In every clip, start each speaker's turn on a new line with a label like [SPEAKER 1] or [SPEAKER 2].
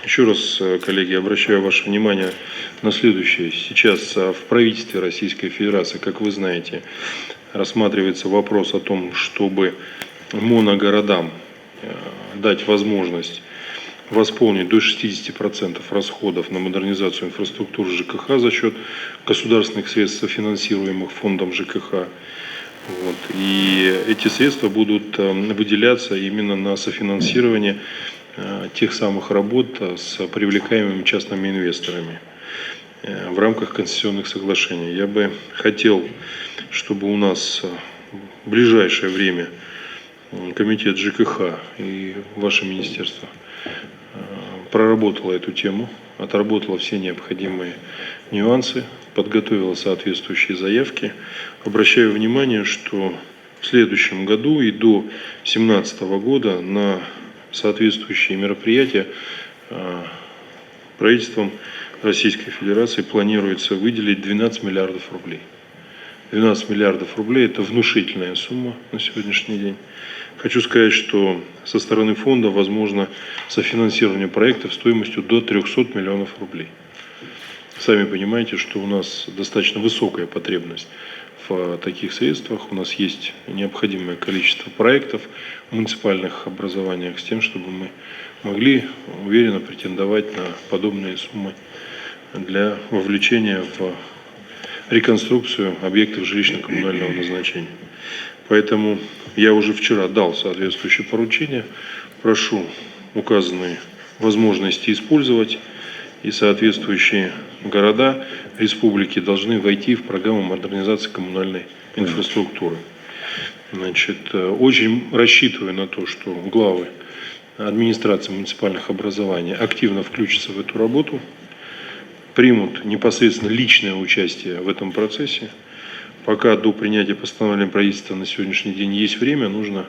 [SPEAKER 1] Еще раз, коллеги, обращаю ваше внимание на следующее. Сейчас в правительстве Российской Федерации, как вы знаете, рассматривается вопрос о том, чтобы моногородам дать возможность восполнить до 60% расходов на модернизацию инфраструктуры ЖКХ за счет государственных средств, софинансируемых фондом ЖКХ. И эти средства будут выделяться именно на софинансирование тех самых работ с привлекаемыми частными инвесторами в рамках концессионных соглашений. Я бы хотел, чтобы у нас в ближайшее время комитет ЖКХ и ваше министерство проработало эту тему, отработало все необходимые нюансы, подготовила соответствующие заявки. Обращаю внимание, что в следующем году и до 2017 года на соответствующие мероприятия правительством Российской Федерации планируется выделить 12 миллиардов рублей. 12 миллиардов рублей – это внушительная сумма на сегодняшний день. Хочу сказать, что со стороны фонда возможно софинансирование проектов стоимостью до 300 миллионов рублей. Сами понимаете, что у нас достаточно высокая потребность в таких средствах. У нас есть необходимое количество проектов в муниципальных образованиях с тем, чтобы мы могли уверенно претендовать на подобные суммы для вовлечения в реконструкцию объектов жилищно-коммунального назначения. Поэтому я уже вчера дал соответствующее поручение. Прошу указанные возможности использовать, и соответствующие города республики должны войти в программу модернизации коммунальной инфраструктуры. Очень рассчитываю на то, что главы администрации муниципальных образований активно включатся в эту работу, примут непосредственно личное участие в этом процессе. Пока до принятия постановления правительства на сегодняшний день есть время, нужно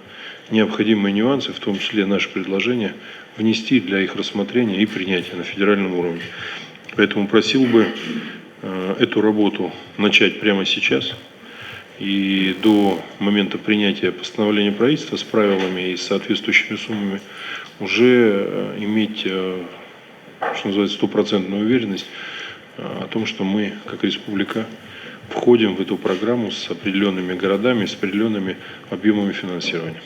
[SPEAKER 1] необходимые нюансы, в том числе наши предложения, внести для их рассмотрения и принятия на федеральном уровне. Поэтому просил бы эту работу начать прямо сейчас и до момента принятия постановления правительства с правилами и соответствующими суммами уже иметь, что называется, стопроцентную уверенность о том, что мы, как республика, входим в эту программу с определенными городами, с определенными объемами финансирования.